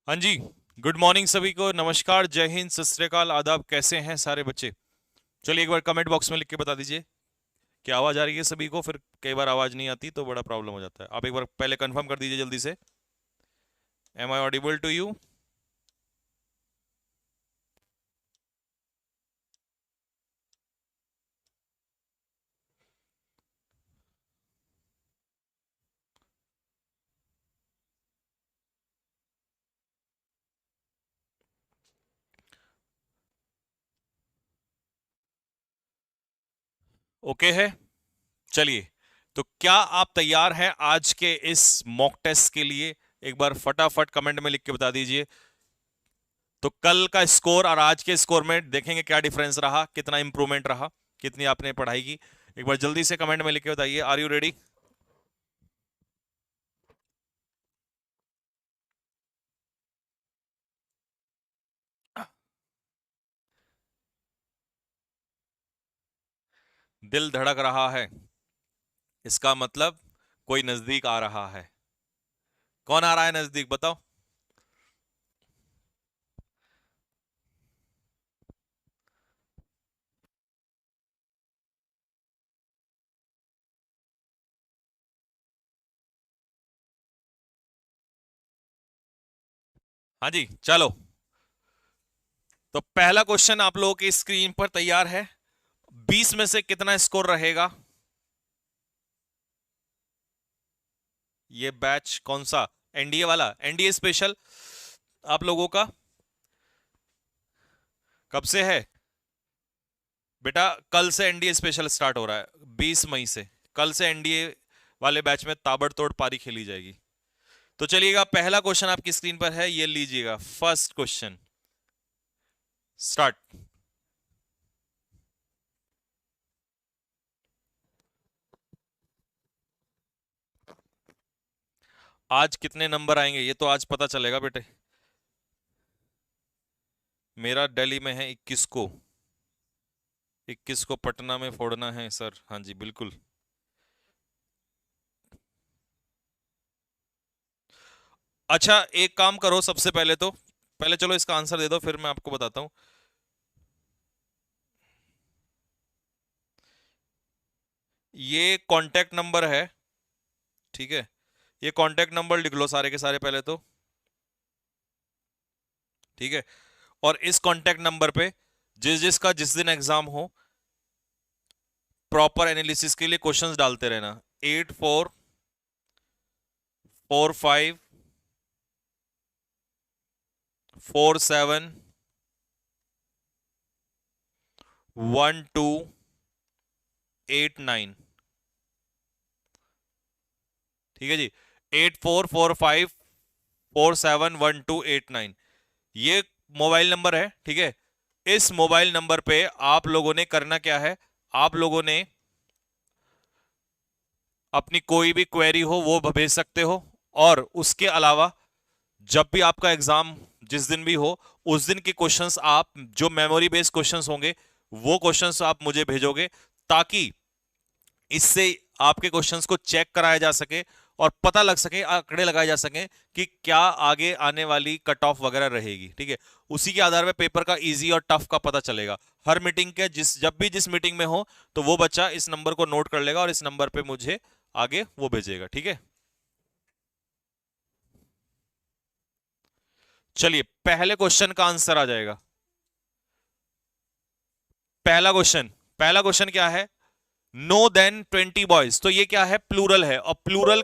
हाँ जी। Good morning सभी को, नमस्कार, जय हिंद, सत श्री अकाल, आदाब। कैसे हैं सारे बच्चे? चलिए एक बार कमेंट बॉक्स में लिख के बता दीजिए कि आवाज़ आ रही है सभी को। फिर कई बार आवाज़ नहीं आती तो बड़ा प्रॉब्लम हो जाता है। आप एक बार पहले कंफर्म कर दीजिए जल्दी से। Am I audible to you? Okay है। चलिए, तो क्या आप तैयार हैं आज के इस मॉक टेस्ट के लिए? एक बार फटाफट कमेंट में लिख के बता दीजिए। तो कल का स्कोर और आज के स्कोर में देखेंगे क्या डिफरेंस रहा, कितना इंप्रूवमेंट रहा, कितनी आपने पढ़ाई की। एक बार जल्दी से कमेंट में लिख के बताइए। Are you ready? दिल धड़क रहा है, इसका मतलब कोई नजदीक आ रहा है। कौन आ रहा है नजदीक, बताओ। हाँ जी, चलो। तो पहला क्वेश्चन आप लोगों की स्क्रीन पर तैयार है। 20 में से कितना स्कोर रहेगा? ये बैच कौन सा? एनडीए वाला, एनडीए स्पेशल आप लोगों का कब से है? बेटा, कल से एनडीए स्पेशल स्टार्ट हो रहा है, 20 मई से। कल से एनडीए वाले बैच में ताबड़तोड़ पारी खेली जाएगी। तो चलिएगा, पहला क्वेश्चन आपकी स्क्रीन पर है, ये लीजिएगा। First question, start. आज कितने नंबर आएंगे ये तो आज पता चलेगा बेटे। मेरा दिल्ली में है 21 को। 21 को पटना में फोड़ना है सर। हाँ जी, बिल्कुल। अच्छा, एक काम करो, सबसे पहले तो पहले चलो इसका आंसर दे दो, फिर मैं आपको बताता हूँ। ये कांटेक्ट नंबर है, ठीक है। ये कांटेक्ट नंबर लिख लो सारे के सारे पहले तो, ठीक है। और इस कांटेक्ट नंबर पे जिस जिसका जिस दिन एग्जाम हो, प्रॉपर एनालिसिस के लिए क्वेश्चंस डालते रहना। 8445 471289। ठीक है जी। 8445 471289, ये मोबाइल नंबर है, ठीक है। इस मोबाइल नंबर पे आप लोगों ने करना क्या है? आप लोगों ने अपनी कोई भी क्वेरी हो वो भेज सकते हो। और उसके अलावा जब भी आपका एग्जाम जिस दिन भी हो, उस दिन के क्वेश्चंस, आप जो मेमोरी बेस्ड क्वेश्चंस होंगे वो क्वेश्चंस आप मुझे भेजोगे, ताकि इससे आपके क्वेश्चंस को चेक कराया जा सके और पता लग सके, आंकड़े लगाए जा सके कि क्या आगे आने वाली कट ऑफ वगैरह रहेगी, ठीक है। उसी के आधार पे पेपर का इजी और टफ का पता चलेगा। हर मीटिंग के जब भी जिस मीटिंग में हो, तो वो बच्चा इस नंबर को नोट कर लेगा और इस नंबर पे मुझे आगे वो भेजेगा, ठीक है। चलिए, पहले क्वेश्चन का आंसर आ जाएगा। पहला क्वेश्चन, पहला क्वेश्चन क्या है? नो देन 20 बॉयज, तो ये क्या है? प्लूरल है। और प्लूरल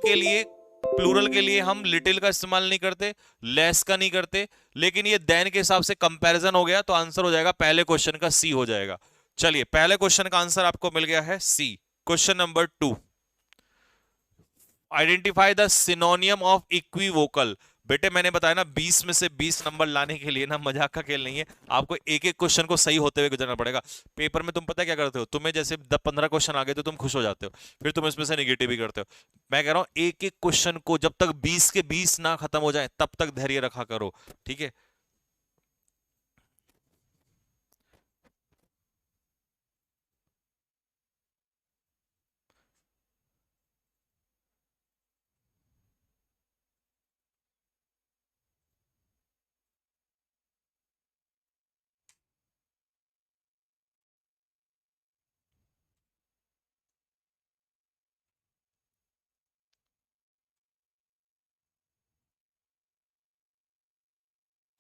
के लिए हम लिटिल का इस्तेमाल नहीं करते, लेस का नहीं करते। लेकिन ये देन के हिसाब से कंपैरिजन हो गया, तो आंसर हो जाएगा पहले क्वेश्चन का सी हो जाएगा। चलिए, पहले क्वेश्चन का आंसर आपको मिल गया है C. Question number 2, identify the synonym of equivocal. बेटे, मैंने बताया ना, 20 में से 20 नंबर लाने के लिए ना मजाक का खेल नहीं है। आपको एक एक क्वेश्चन को सही होते हुए गुजरना पड़ेगा। पेपर में तुम पता है क्या करते हो? तुम्हें जैसे 10-15 क्वेश्चन आ गए तो तुम खुश हो जाते हो, फिर तुम इसमें से निगेटिव भी करते हो। मैं कह रहा हूं, एक एक क्वेश्चन को जब तक 20 के 20 ना खत्म हो जाए तब तक धैर्य रखा करो, ठीक है।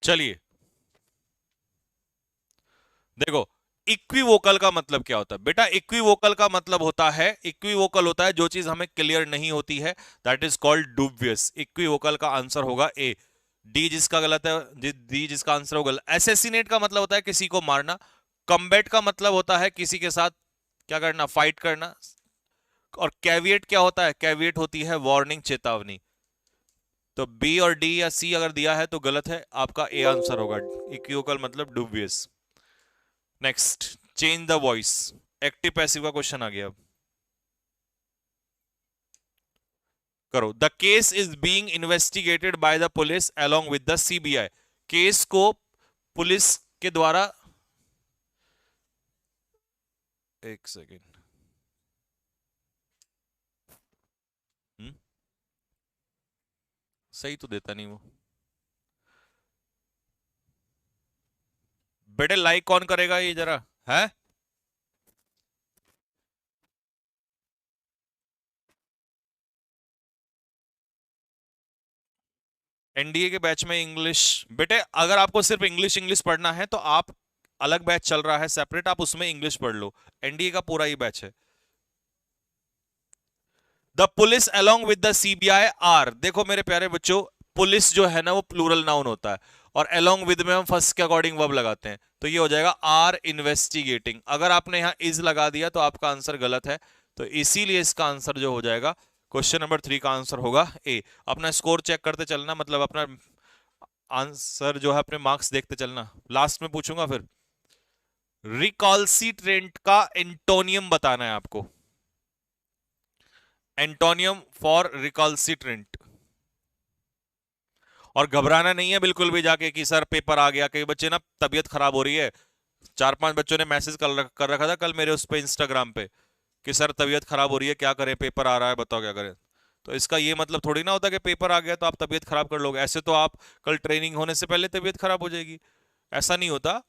चलिए देखो, इक्विवोकल का मतलब क्या होता है बेटा? इक्विवोकल का मतलब होता है, इक्विवोकल होता है जो चीज हमें क्लियर नहीं होती है, that is called dubious. Equivocal का आंसर होगा ए। डी जिसका गलत है, डी जिसका आंसर होगा गलत। एसेसिनेट का मतलब होता है किसी को मारना। कम्बैट का मतलब होता है किसी के साथ क्या करना, फाइट करना। और कैविएट क्या होता है? कैविएट होती है वार्निंग, चेतावनी। तो बी और डी या सी अगर दिया है तो गलत है, आपका ए आंसर होगा। इक्विवोकल मतलब dubious. Next, change the voice. Active passive का क्वेश्चन आ गया अब। करो। The case is being investigated by the police along with the CBI. Case को पुलिस के द्वारा, एक सेकेंड, सही तो देता नहीं वो। बेटे लाइक कौन करेगा ये जरा, है? एनडीए के बैच में इंग्लिश, बेटे अगर आपको सिर्फ इंग्लिश इंग्लिश पढ़ना है तो आप, अलग बैच चल रहा है सेपरेट, आप उसमें इंग्लिश पढ़ लो। एनडीए का पूरा ही बैच है। The police along with the CBI are, देखो मेरे प्यारे बच्चों, पुलिस जो है ना वो प्लूरल नाउन होता है, और अलोंग विद में हम फर्स्ट के अकॉर्डिंग वर्ब लगाते हैं, तो ये हो जाएगा आर इन्वेस्टिगेटिंग। अगर आपने यहां इज लगा दिया तो आपका आंसर गलत है, तो इसीलिए इसका आंसर जो हो जाएगा क्वेश्चन नंबर 3 का आंसर होगा ए। अपना स्कोर चेक करते चलना, मतलब अपना आंसर जो है, अपने मार्क्स देखते चलना, लास्ट में पूछूंगा फिर। रिकॉल्सिट्रेंट का एंटोनियम बताना है आपको। Antonym for recalcitrant. और घबराना नहीं है बिल्कुल भी जाके कि सर पेपर आ गया। कई बच्चे ना तबीयत खराब हो रही है, 4-5 बच्चों ने मैसेज कर रखा था कल मेरे उस पे इंस्टाग्राम पे कि सर तबीयत खराब हो रही है, क्या करें, पेपर आ रहा है, बताओ क्या करें। तो इसका ये मतलब थोड़ी ना होता कि पेपर आ गया तो आप तबीयत खराब कर लोगे। ऐसे तो आप कल ट्रेनिंग होने से पहले तबीयत खराब हो जाएगी, ऐसा नहीं होता।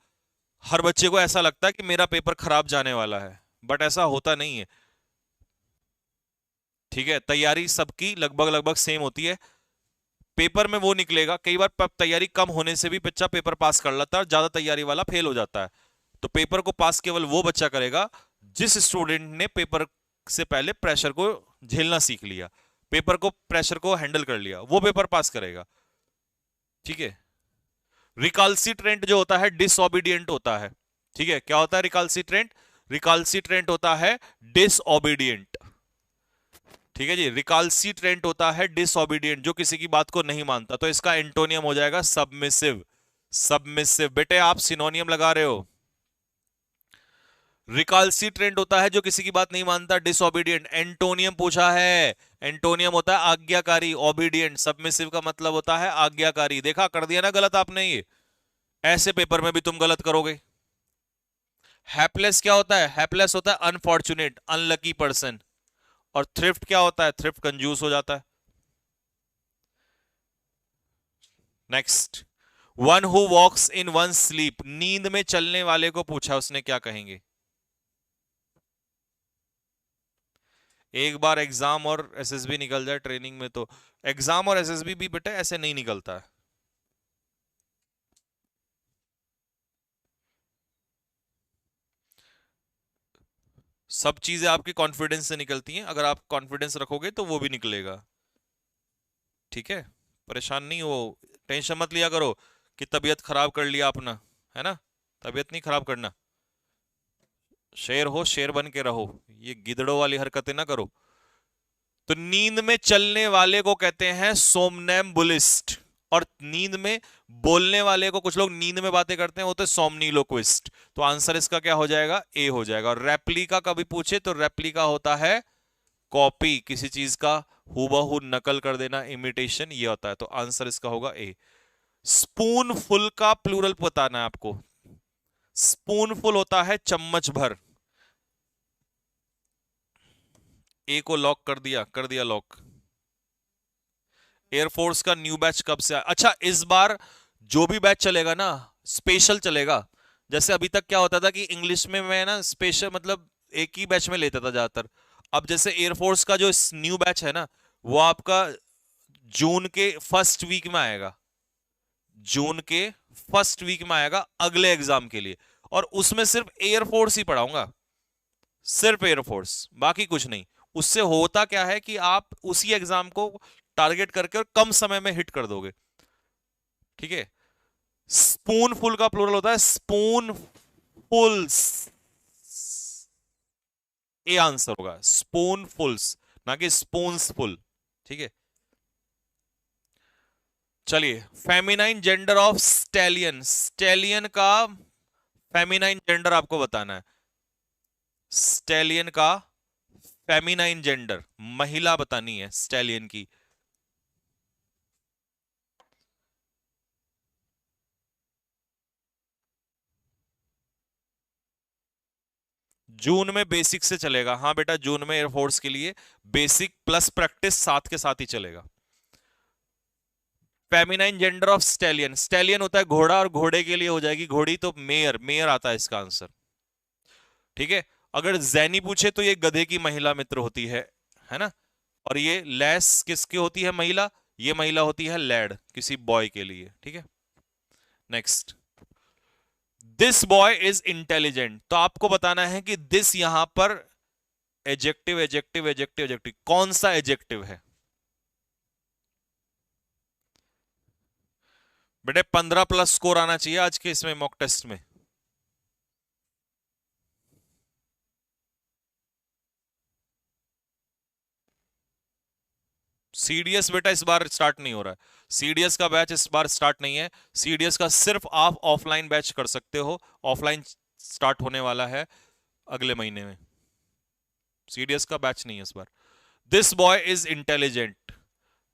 हर बच्चे को ऐसा लगता है कि मेरा पेपर खराब जाने वाला है, बट ऐसा होता नहीं है। ठीक है, तैयारी सबकी लगभग लगभग सेम होती है। पेपर में वो निकलेगा, कई बार तैयारी कम होने से भी बच्चा पेपर पास कर लेता है, ज्यादा तैयारी वाला फेल हो जाता है। तो पेपर को पास केवल वो बच्चा करेगा जिस स्टूडेंट ने पेपर से पहले प्रेशर को झेलना सीख लिया, पेपर को, प्रेशर को हैंडल कर लिया, वो पेपर पास करेगा। ठीक है। रिकाल्सिट्रेंट जो होता है डिसओबीडियंट होता है। ठीक है, क्या होता है रिकाल्सिट्रेंट? रिकाल्सिट्रेंट होता है डिसओबीडियंट। ठीक है जी, रिकाल्सिट्रेंट होता है डिसओबीडियंट, जो किसी की बात को नहीं मानता। तो इसका एंटोनियम हो जाएगा सबमिसिव। सबमिसिव। बेटे आप सिनोनियम लगा रहे हो। रिकाल्सिट्रेंट होता है जो किसी की बात नहीं मानता, डिसओबीडियंट। एंटोनियम पूछा है, एंटोनियम होता है आज्ञाकारी, ओबीडियंट। सबमिसिव का मतलब होता है आज्ञाकारी। देखा, कर दिया ना गलत आपने ये। ऐसे पेपर में भी तुम गलत करोगे। हैपलेस क्या होता है? हैपलेस होता है अनफॉर्चुनेट, अनलकी पर्सन। और थ्रिफ्ट क्या होता है? थ्रिफ्ट कंजूस हो जाता है। Next, one who walks in one sleep, नींद में चलने वाले को पूछा उसने क्या कहेंगे। एक बार एग्जाम और एसएसबी निकल जाए ट्रेनिंग में तो, एग्जाम और एसएसबी भी बेटा ऐसे नहीं निकलता है। सब चीजें आपकी कॉन्फिडेंस से निकलती हैं, अगर आप कॉन्फिडेंस रखोगे तो वो भी निकलेगा। ठीक है, परेशान नहीं हो, टेंशन मत लिया करो कि तबीयत खराब कर लिया अपना, है ना। तबीयत नहीं खराब करना। शेर हो, शेर बन के रहो, ये गिदड़ों वाली हरकतें ना करो। तो नींद में चलने वाले को कहते हैं सोमनैम्बुलिस्ट। और नींद में बोलने वाले को, कुछ लोग नींद में बातें करते हैं, वो तो सोमनीलोक्विस्ट। तो आंसर इसका क्या हो जाएगा? ए हो जाएगा। और रेप्लिका कभी पूछे तो रेप्लिका होता है कॉपी, किसी चीज का हूबहू नकल कर देना, इमिटेशन, ये होता है। तो आंसर इसका होगा ए। स्पून फुल का प्लूरल बताना है आपको। स्पून फुल होता है चम्मच भर। ए को लॉक कर दिया लॉक। एयरफोर्स का न्यू बैच कब से अच्छा, इस बार जो भी बैच चलेगा ना स्पेशल चलेगा। जैसे अभी तक क्या होता था कि इंग्लिश में मैं ना स्पेशल मतलब एक ही बैच में लेता था ज्यादातर। अब जैसे एयरफोर्स का जो न्यू बैच है ना, वो आपका जून के फर्स्ट वीक में आएगा। जून के फर्स्ट वीक में आएगा अगले एग्जाम के लिए, और उसमें सिर्फ एयरफोर्स ही पढ़ाऊंगा, सिर्फ एयरफोर्स, बाकी कुछ नहीं। उससे होता क्या है कि आप उसी एग्जाम को टारगेट करके और कम समय में हिट कर दोगे। ठीक है। स्पून फुल का प्लूरल होता है स्पून फुल्स, ए आंसर होगा स्पून फुल्स, ना कि स्पून्स फुल। ठीक है। चलिए, feminine gender of stallion, stallion का फेमिनाइन जेंडर आपको बताना है। स्टैलियन का फेमिनाइन जेंडर, महिला बतानी है स्टैलियन की। जून में बेसिक से चलेगा, हाँ बेटा, जून में एयरफोर्स के लिए बेसिक प्लस प्रैक्टिस साथ के साथ ही चलेगा। Feminine gender of stallion, stallion होता है घोड़ा, और घोड़े के लिए हो जाएगी घोड़ी, तो मेयर, मेयर आता है इसका आंसर। ठीक है। अगर जैनी पूछे तो ये गधे की महिला मित्र होती है ना। और ये लेस किसकी होती है महिला, ये महिला होती है लैड, किसी बॉय के लिए। ठीक है। Next, this boy is intelligent, तो आपको बताना है कि दिस यहां पर एजेक्टिव एजेक्टिव एजेक्टिव एजेक्टिव कौन सा एजेक्टिव है। बेटे 15+ स्कोर आना चाहिए आज के इसमें मॉक टेस्ट में। सीडीएस बेटा इस बार स्टार्ट नहीं हो रहा है, सीडीएस का बैच इस बार स्टार्ट नहीं है। सीडीएस का सिर्फ आप ऑफलाइन बैच कर सकते हो, ऑफलाइन स्टार्ट होने वाला है अगले महीने में, सीडीएस का बैच नहीं है इस बार। दिस बॉय इज इंटेलिजेंट,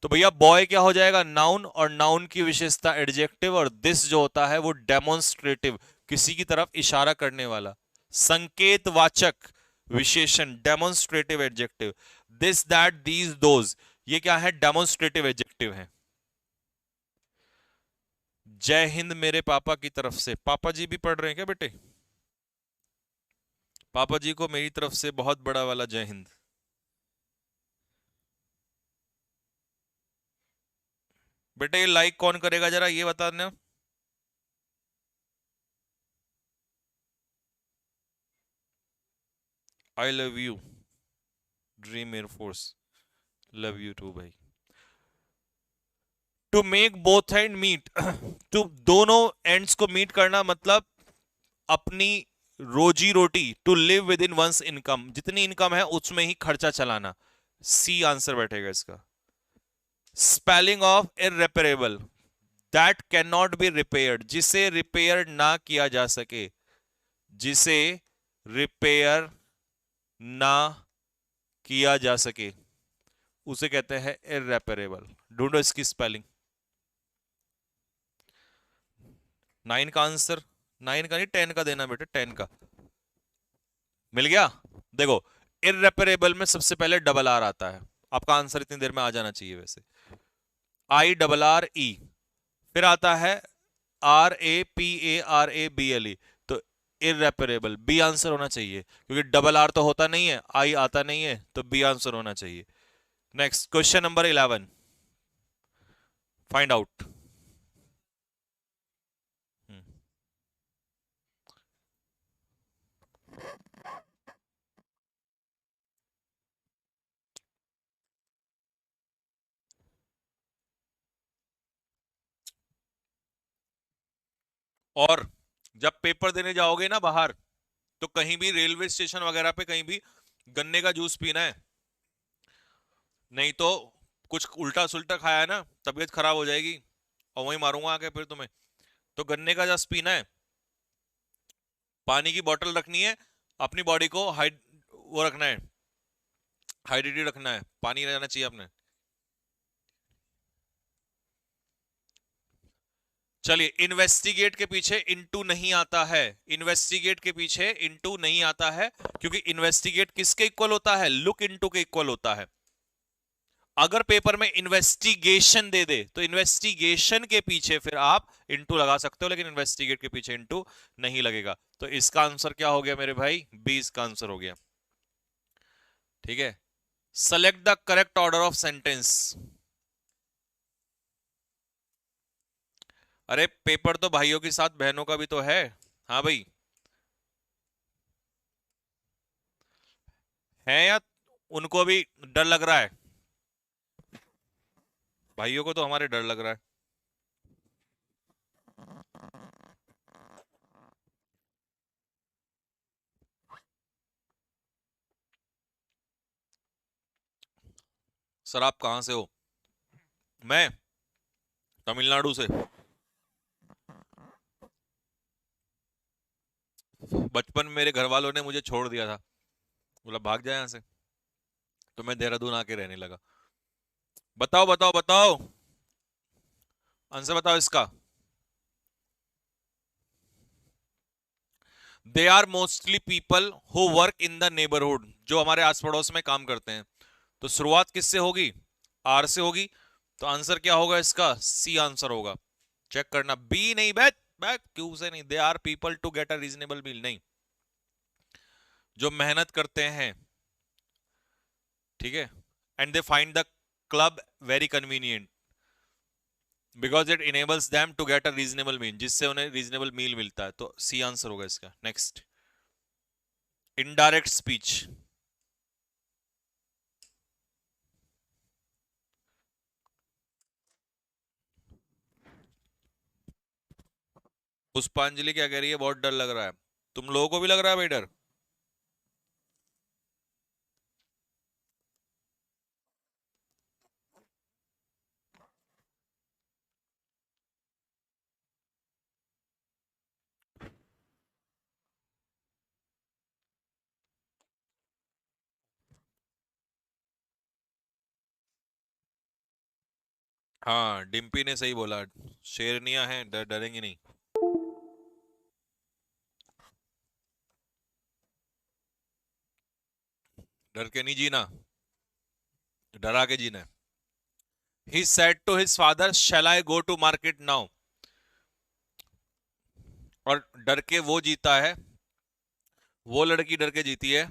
तो भैया बॉय क्या हो जाएगा, नाउन, और नाउन की विशेषता एडजेक्टिव, और दिस जो होता है वो डेमोन्स्ट्रेटिव, किसी की तरफ इशारा करने वाला, संकेतवाचक विशेषण, demonstrative adjective. This that these those, ये क्या है, डेमोन्स्ट्रेटिव एडजेक्टिव है। जय हिंद मेरे पापा की तरफ से, पापा जी भी पढ़ रहे हैं क्या बेटे? पापा जी को मेरी तरफ से बहुत बड़ा वाला जय हिंद। बेटे ये लाइक कौन करेगा जरा ये बता देना। I love you dream air force, love you too भाई। To make both end meet, to दोनों एंड्स को मीट करना मतलब अपनी रोजी रोटी, to live within one's income, जितनी इनकम है उसमें ही खर्चा चलाना, सी आंसर बैठेगा इसका। Spelling of irreparable, that can not be repaired, जिसे रिपेयर ना किया जा सके, जिसे रिपेयर ना किया जा सके उसे कहते हैं इररेपरेबल। ढूंढो इसकी स्पेलिंग। 9 का आंसर, 9 का नहीं 10 का देना बेटे, 10 का मिल गया। देखो, इररेपरेबल में सबसे पहले डबल आर आता है, आपका आंसर इतनी देर में आ जाना चाहिए वैसे, IRRE, फिर आता है RAPARABLE, तो इररेपरेबल बी आंसर होना चाहिए, क्योंकि डबल आर तो होता नहीं है, आई आता नहीं है, तो बी आंसर होना चाहिए। Next question number 11, find out. और जब पेपर देने जाओगे ना बाहर, तो कहीं भी रेलवे स्टेशन वगैरह पे कहीं भी गन्ने का जूस पीना है, नहीं तो कुछ उल्टा सुल्टा खाया है ना, तबीयत खराब हो जाएगी, और वहीं मारूंगा आके फिर तुम्हें। तो गन्ने का जूस पीना है, पानी की बोतल रखनी है, अपनी बॉडी को वो रखना है, हाइड्रेटेड रखना है, पानी रहना चाहिए अपने। चलिए, इन्वेस्टिगेट के पीछे इनटू नहीं आता है, इन्वेस्टिगेट के पीछे इनटू नहीं आता है, क्योंकि इन्वेस्टिगेट किसके इक्वल होता है, लुक इनटू के इक्वल होता है। अगर पेपर में इन्वेस्टिगेशन दे दे तो इन्वेस्टिगेशन के पीछे फिर आप इनटू लगा सकते हो, लेकिन इन्वेस्टिगेट के पीछे इनटू नहीं लगेगा। तो इसका आंसर क्या हो गया मेरे भाई, बी इसका आंसर हो गया। ठीक है। Select the correct order of sentence, अरे पेपर तो भाइयों के साथ बहनों का भी तो है। हाँ भाई, है या उनको भी डर लग रहा है? भाइयों को तो हमारे डर लग रहा है। सर आप कहाँ से हो? मैं तमिलनाडु से। बचपन में मेरे घर वालों ने मुझे छोड़ दिया था, बोला भाग जाए यहाँ से, तो मैं देहरादून आके रहने लगा। बताओ बताओ बताओ, आंसर बताओ इसका। They are mostly people who work in the neighbourhood, जो हमारे आस पड़ोस में काम करते हैं। तो शुरुआत किससे होगी? आर से होगी। तो आंसर क्या होगा इसका? सी आंसर होगा। चेक करना, बी नहीं, बैक बैक क्यू से नहीं। They are people to get a reasonable bill, नहीं, जो मेहनत करते हैं, ठीक है, and they find the club very convenient because it enables them to get a reasonable meal, जिससे उन्हें रीजनेबल मील मिलता है। तो सी आंसर होगा इसका। Next, indirect speech. पुष्पांजलि क्या कह रही है? बहुत डर लग रहा है। तुम लोगों को भी लग रहा है भाई डर? हाँ, डिम्पी ने सही बोला, शेरनियां हैं, डरेंगी नहीं। डर के नहीं जीना, डरा के जीना है। He said to his father, "Shall I go to market now?" और डर के वो जीता है, वो लड़की डर के जीती है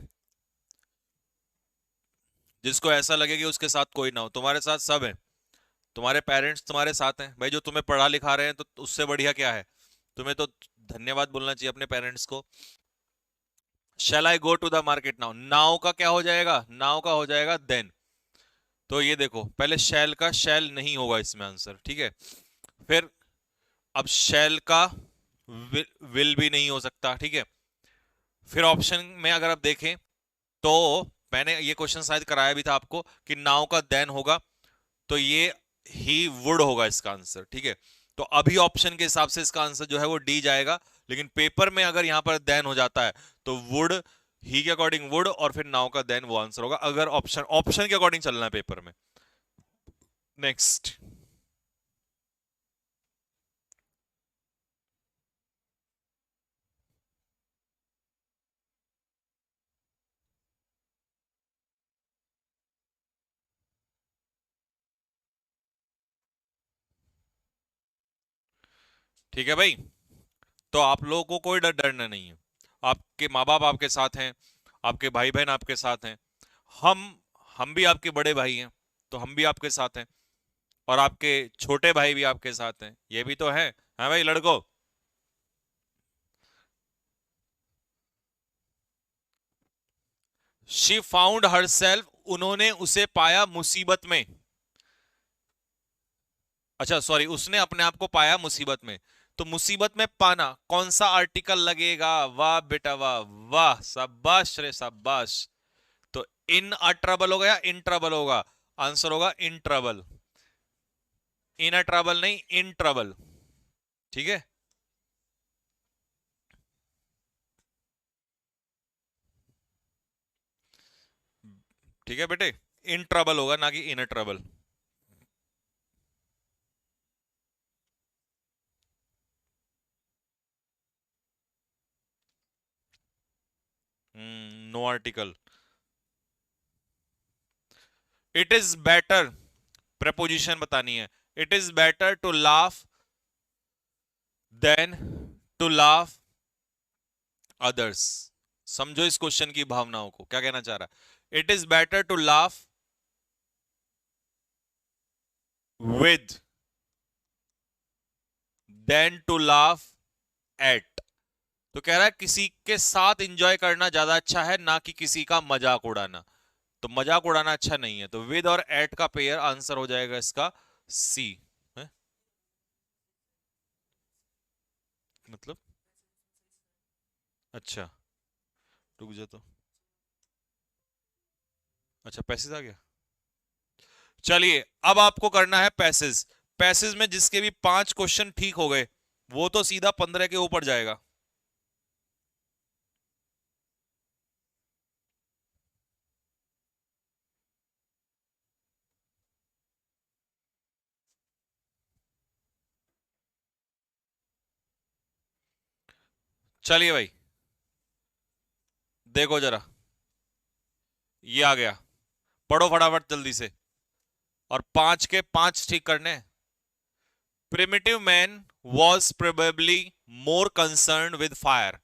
जिसको ऐसा लगे कि उसके साथ कोई ना हो। तुम्हारे साथ सब है, तुम्हारे पेरेंट्स तुम्हारे साथ हैं भाई, जो तुम्हें पढ़ा लिखा रहे हैं, तो उससे बढ़िया क्या है? तुम्हें तो धन्यवाद बोलना चाहिए अपने पेरेंट्स को। Shall I go to the market now, now का क्या हो जाएगा? नाउ का हो जाएगा देन। तो ये देखो, पहले शैल का शैल नहीं होगा इसमें आंसर, ठीक है। फिर अब शैल का विल भी नहीं हो सकता, ठीक है। फिर ऑप्शन में अगर आप देखें तो मैंने ये क्वेश्चन शायद कराया भी था आपको कि नाउ का देन होगा, तो ये ही वुड होगा इसका आंसर, ठीक है। तो अभी ऑप्शन के हिसाब से इसका आंसर जो है वो डी जाएगा, लेकिन पेपर में अगर यहां पर देन हो जाता है तो वुड, ही के अकॉर्डिंग वुड, और फिर नाउ का देन वो आंसर होगा, अगर ऑप्शन ऑप्शन के अकॉर्डिंग चलना है पेपर में। नेक्स्ट, ठीक है भाई। तो आप लोगों को कोई डरना नहीं है। आपके माँ बाप आपके साथ हैं, आपके भाई बहन आपके साथ हैं, हम हम भी आपके बड़े भाई हैं, तो हम भी आपके साथ हैं, और आपके छोटे भाई भी आपके साथ हैं, ये भी तो है। हाँ भाई लड़को। शी फाउंड हरसेल्फ, उन्होंने उसे पाया मुसीबत में। अच्छा सॉरी, उसने अपने आप को पाया मुसीबत में। तो मुसीबत में पाना कौन सा आर्टिकल लगेगा? वाह बेटा वाह, वाह शाबाश रे शाबाश। तो इन अ ट्रबल होगा या इन ट्रबल होगा? आंसर होगा in trouble. In a trouble नहीं, इन ट्रबल, ठीक है। ठीक है बेटे, इन ट्रबल होगा ना कि in a trouble. No article. It is better, preposition बतानी है। It is better to laugh than to laugh others. समझो इस क्वेश्चन की भावनाओं को, क्या कहना चाह रहा है? It is better to laugh with than to laugh at. तो कह रहा है किसी के साथ एंजॉय करना ज्यादा अच्छा है ना कि किसी का मजाक उड़ाना। तो मजाक उड़ाना अच्छा नहीं है, तो विद और एट का पेयर आंसर हो जाएगा इसका सी है? मतलब अच्छा, रुक जा तो। अच्छा पैसेज आ गया। चलिए अब आपको करना है पैसेज। पैसेज में जिसके भी 5 क्वेश्चन ठीक हो गए वो तो सीधा 15 के ऊपर जाएगा। चलिए भाई, देखो जरा, ये आ गया। पढ़ो फटाफट जल्दी से। और 5 के 5 ठीक करने। Primitive man was probably more concerned with fire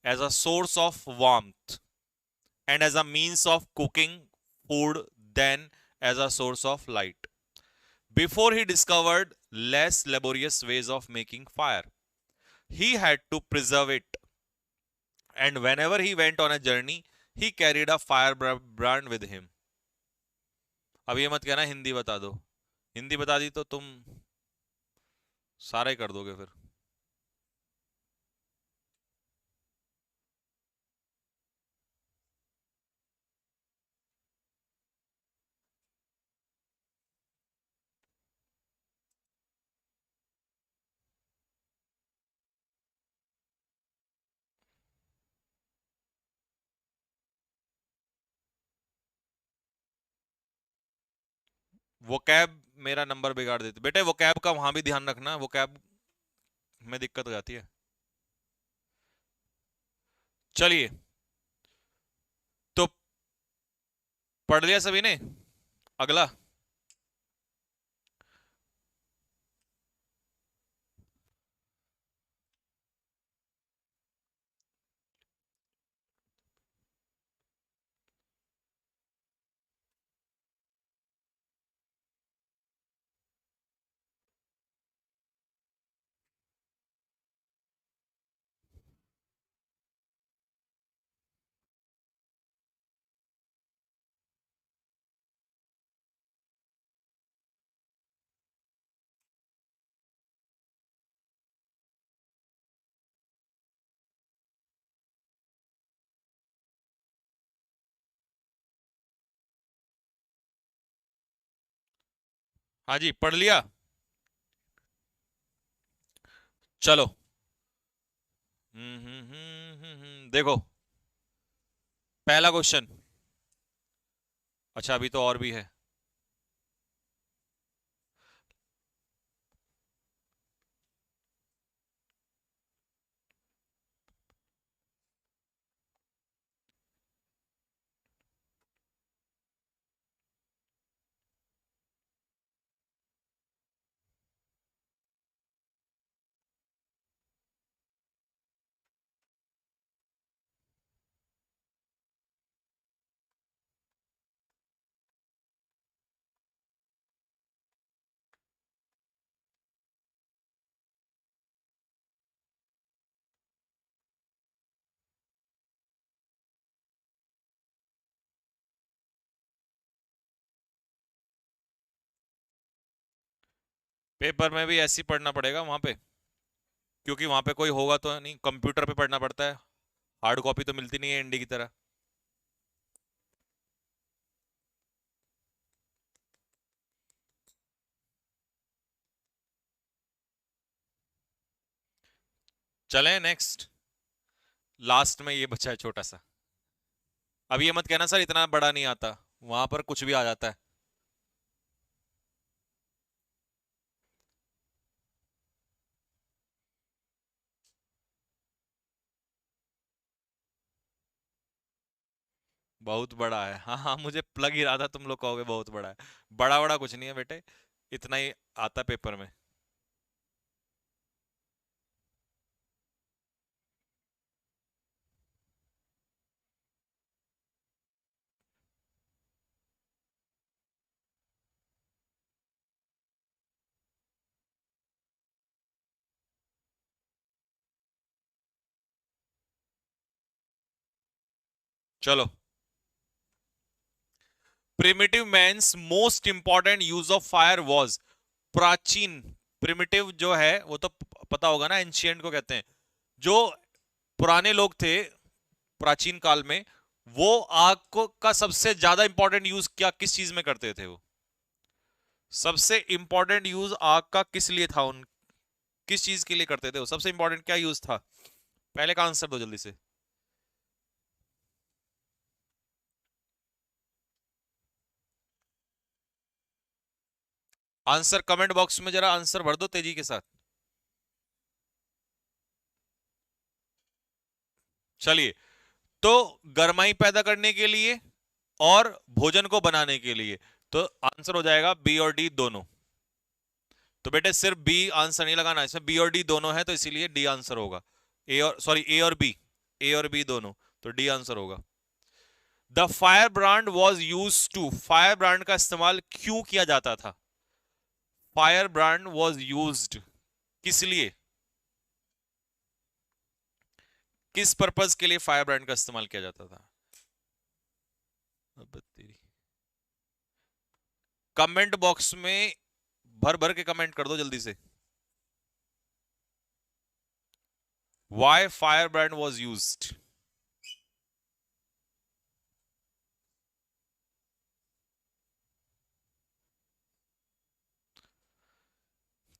as a source of warmth and as a means of cooking food than as a source of light. Before he discovered less laborious ways of making fire, he had to preserve it. And whenever he went on a journey, he carried a firebrand with him. अब ये मत कहना हिंदी बता दो। हिंदी बता दी तो तुम सारा ही कर दोगे फिर। वो कैब मेरा नंबर बिगाड़ देती बेटे। वो कैब का वहां भी ध्यान रखना, वो कैब में दिक्कत हो जाती है। चलिए, तो पढ़ लिया सभी ने? अगला। हाँ जी, पढ़ लिया। चलो। देखो, पहला क्वेश्चन। अच्छा, अभी तो और भी है। पेपर में भी ऐसे ही पढ़ना पड़ेगा वहां पे, क्योंकि वहां पे कोई होगा तो नहीं। कंप्यूटर पे पढ़ना पड़ता है, हार्ड कॉपी तो मिलती नहीं है इंडी की तरह। चलें नेक्स्ट। लास्ट में ये बचा है छोटा सा। अब ये मत कहना सर इतना बड़ा नहीं आता, वहां पर कुछ भी आ जाता है। बहुत बड़ा है, हाँ हाँ, मुझे लग ही रहा था तुम लोग कहोगे बहुत बड़ा है। बड़ा बड़ा कुछ नहीं है बेटे, इतना ही आता पेपर में। चलो, primitive man's most important use of fire was, प्राचीन, प्रिमिटिव जो है वो तो पता होगा ना, एंशियंट को कहते हैं, जो पुराने लोग थे प्राचीन काल में, वो आग को का सबसे ज्यादा इंपॉर्टेंट यूज क्या किस चीज में करते थे वो? सबसे इंपॉर्टेंट यूज आग का किस लिए था, उन किस चीज के लिए करते थे वो? सबसे इंपॉर्टेंट क्या यूज था? पहले का आंसर दो जल्दी से। आंसर कमेंट बॉक्स में जरा आंसर भर दो तेजी के साथ। चलिए, तो गर्माई पैदा करने के लिए और भोजन को बनाने के लिए, तो आंसर हो जाएगा बी और डी दोनों। तो बेटे सिर्फ बी आंसर नहीं लगाना, इसमें बी और डी दोनों है, तो इसीलिए डी आंसर होगा। ए और सॉरी ए और बी, ए और बी दोनों, तो डी आंसर होगा। The fire brand was use to, fire brand का इस्तेमाल क्यों किया जाता था? फायर ब्रांड वॉज यूज्ड किस लिए, किस पर्पज के लिए फायर ब्रांड का इस्तेमाल किया जाता था? अब तेरी, कमेंट बॉक्स में भर भर के कमेंट कर दो जल्दी से। Why firebrand was used?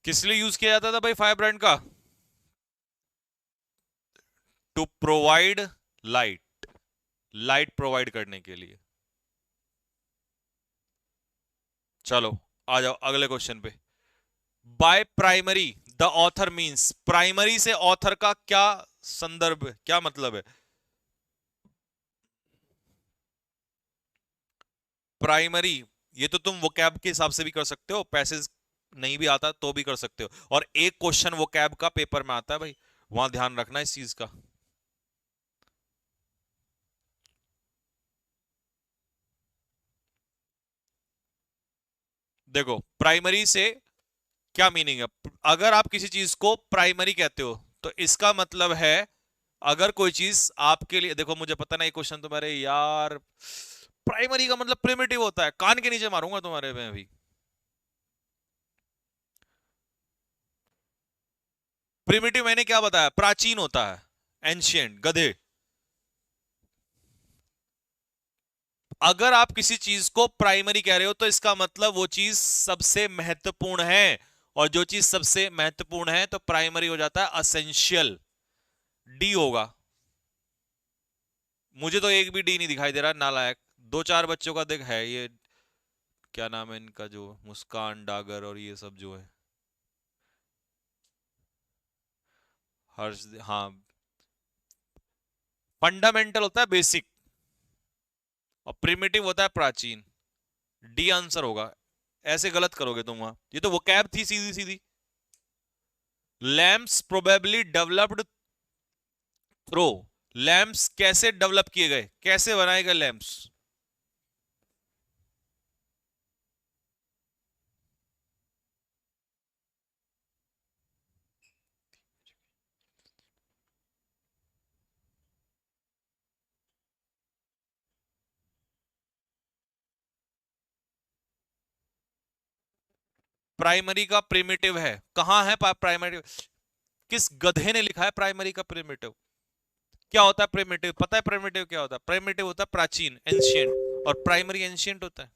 किस लिए यूज किया जाता था भाई फायर ब्रांड का? To provide light, light provide करने के लिए। चलो आ जाओ अगले क्वेश्चन पे। By primary the author means, primary से ऑथर का क्या संदर्भ, क्या मतलब है? प्राइमरी, ये तो तुम वोकैब के हिसाब से भी कर सकते हो, पैसेज नहीं भी आता तो भी कर सकते हो, और एक क्वेश्चन वोकैब का पेपर में आता है भाई, वहां ध्यान रखना इस चीज का। देखो प्राइमरी से क्या मीनिंग है, अगर आप किसी चीज को प्राइमरी कहते हो तो इसका मतलब है, अगर कोई चीज आपके लिए, देखो मुझे पता नहीं क्वेश्चन तुम्हारे यार, प्राइमरी का मतलब प्रिमिटिव होता है, कान के नीचे मारूंगा तुम्हारे में अभी। प्रिमिटिव मैंने क्या बताया, प्राचीन होता है, एंशियंट, गधे। अगर आप किसी चीज को प्राइमरी कह रहे हो तो इसका मतलब वो चीज सबसे महत्वपूर्ण है, और जो चीज सबसे महत्वपूर्ण है तो प्राइमरी हो जाता है असेंशियल, डी होगा। मुझे तो एक भी डी नहीं दिखाई दे रहा, नालायक। दो चार बच्चों का देख है ये, क्या नाम है इनका, जो मुस्कान डागर और ये सब जो है, हर्ष, हाँ। फंडामेंटल होता है बेसिक, और प्रिमिटिव होता है प्राचीन, डी आंसर होगा। ऐसे गलत करोगे तुम वहां, ये तो वो कैब थी सीधी सीधी। Lamps probably developed through, lamps कैसे डेवलप किए गए, कैसे बनाए गए लैम्प्स? प्राइमरी का प्रिमिटिव है, कहां है प्राइमरी? किस गधे ने लिखा है प्राइमरी का प्रिमिटिव? क्या होता है प्रिमिटिव, पता है प्रिमिटिव क्या होता है? प्रिमिटिव होता है प्राचीन, एंशियंट, और प्राइमरी एंशियंट होता है।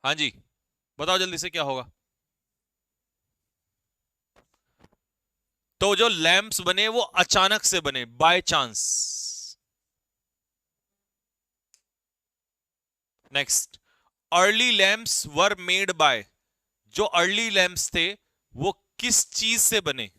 हाँ जी, बताओ जल्दी से क्या होगा। तो जो लैंप्स बने वो अचानक से बने, by chance. Next, early lamps were made by, जो अर्ली लैंप्स थे वो किस चीज से बने?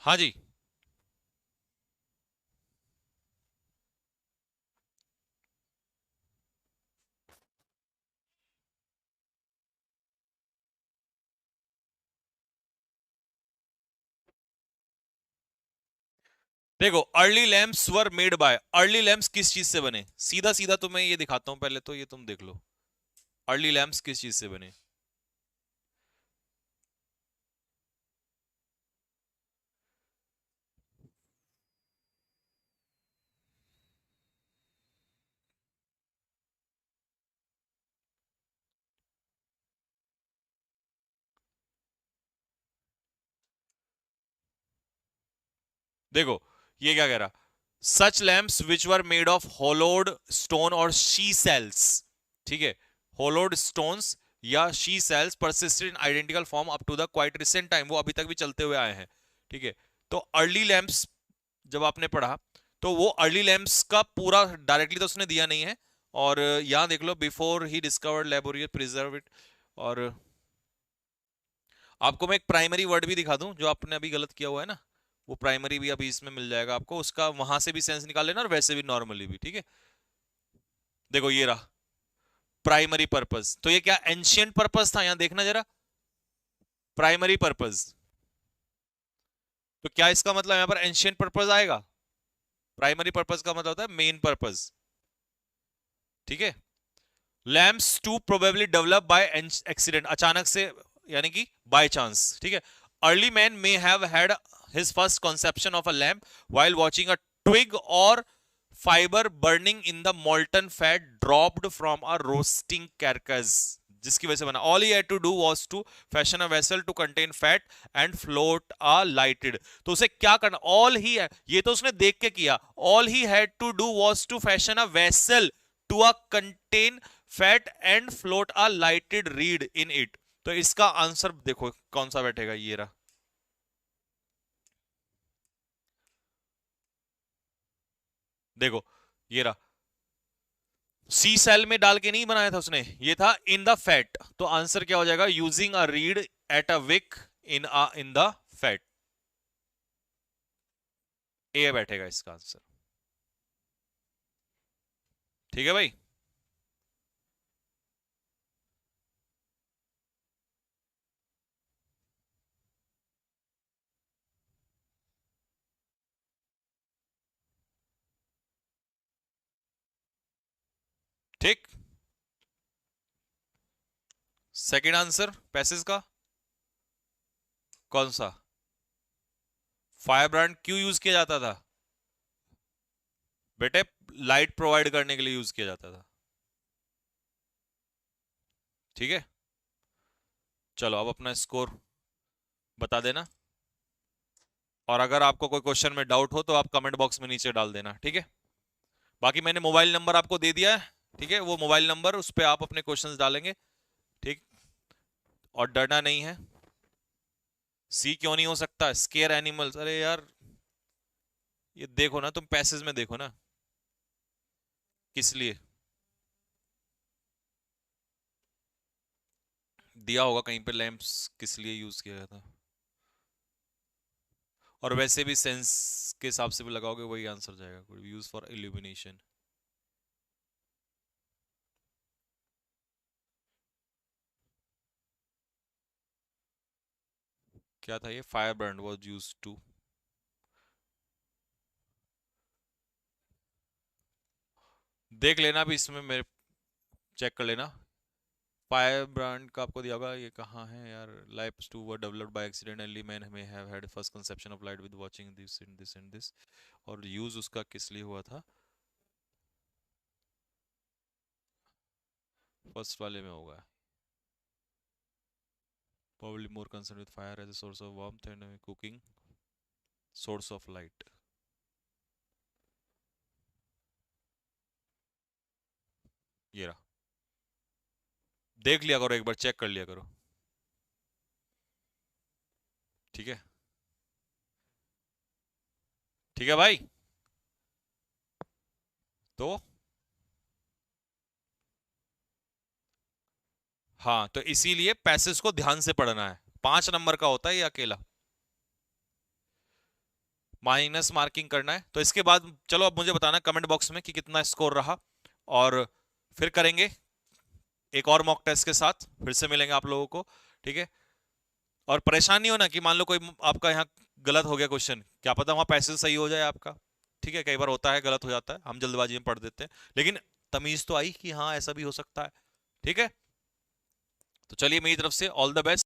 हाँ जी। देखो, early lamps were made by, early lamps किस चीज से बने, सीधा सीधा तुम्हें ये दिखाता हूं, पहले तो ये तुम देख लो, अर्ली लैम्प्स किस चीज से बने। देखो, ये क्या कह रहा, such lamps which were made of hollowed stone और शी सेल्स, ठीक है, होलोड स्टोन्स या sea shells persisted in identical form up to the quite recent time, वो अभी तक भी चलते हुए आए हैं, ठीक है। तो अर्ली लैम्प्स जब आपने पढ़ा, तो वो अर्ली लैम्प्स का पूरा डायरेक्टली तो उसने दिया नहीं है, और यहां देख लो, बिफोर ही डिस्कवर्ड लेबोरियस प्रिजर्व इट, और आपको मैं एक प्राइमरी वर्ड भी दिखा दूं जो आपने अभी गलत किया हुआ है ना, वो प्राइमरी भी अभी इसमें मिल जाएगा आपको, उसका वहां से भी सेंस निकाल लेना और वैसे भी नॉर्मली भी, ठीक है। देखो ये रहा प्राइमरी पर्पस, तो ये क्या एंशियंट पर्पस था, यहां देखना जरा, प्राइमरी पर्पस, तो क्या इसका मतलब यहां पर एंशियंट पर्पस आएगा, प्राइमरी पर्पस का मतलब होता है मेन पर्पस, ठीक है। Lamps to probably develop by accident, अचानक से, यानी कि बाय चांस, ठीक है। Early man may have had his first conception of a lamp while watching a twig or fiber burning in the molten fat dropped from a roasting carcass, जिसकी वजह से बना। all he had to do was to fashion a vessel to contain fat and float a lighted, तो उसे क्या करना, ये तो उसने देख के किया, all he had to do was to fashion a vessel to a contain fat and float a lighted reed in it, तो इसका आंसर देखो कौन सा बैठेगा, ये रहा। देखो ये रहा, सी सेल में डाल के नहीं बनाया था उसने, ये था इन द फैट, तो आंसर क्या हो जाएगा, using a reed at a wick in the fat, A बैठेगा इसका आंसर, ठीक है भाई। ठीक, सेकंड आंसर पैसेज का कौन सा, फायर ब्रांड क्यों यूज किया जाता था बेटे, लाइट प्रोवाइड करने के लिए यूज किया जाता था, ठीक है। चलो अब अपना स्कोर बता देना, और अगर आपको कोई क्वेश्चन में डाउट हो तो आप कमेंट बॉक्स में नीचे डाल देना, ठीक है। बाकी मैंने मोबाइल नंबर आपको दे दिया है, ठीक है, वो मोबाइल नंबर, उस पर आप अपने क्वेश्चंस डालेंगे, ठीक, और डरना नहीं है। सी क्यों नहीं हो सकता, स्केयर एनिमल्स, अरे यार, ये देखो ना तुम पैसेज में देखो ना, किस लिए दिया होगा कहीं पे, लैंप्स किस लिए यूज किया गया था, और वैसे भी सेंस के हिसाब से भी लगाओगे वही आंसर जाएगा, यूज फॉर इल्यूमिनेशन। क्या था ये, fire brand was used to, देख लेना भी इसमें, मेरे चेक कर लेना, फायर ब्रांड का आपको दिया होगा, ये कहाँ है यार, lights to were developed by accident, early man may have had first conception of light with watching this and this and this, और यूज उसका किस लिए हुआ था, फर्स्ट वाले में होगा, probably more concerned with fire as a source of warmth and cooking source of light, ये रहा, देख लिया करो एक बार, चेक कर लिया करो, ठीक है, ठीक है भाई। तो हाँ, तो इसीलिए पैसेज को ध्यान से पढ़ना है, 5 नंबर का होता है ये अकेला, माइनस मार्किंग करना है। तो इसके बाद चलो अब मुझे बताना कमेंट बॉक्स में कि कितना स्कोर रहा, और फिर करेंगे एक और मॉक टेस्ट के साथ, फिर से मिलेंगे आप लोगों को, ठीक है। और परेशान नहीं होना कि मान लो कोई आपका यहाँ गलत हो गया क्वेश्चन, क्या पता वहां पैसेज सही हो जाए आपका, ठीक है, कई बार होता है गलत हो जाता है, हम जल्दबाजी में पढ़ देते हैं, लेकिन तमीज तो आई कि हाँ ऐसा भी हो सकता है, ठीक है। तो चलिए मेरी तरफ से ऑल द बेस्ट।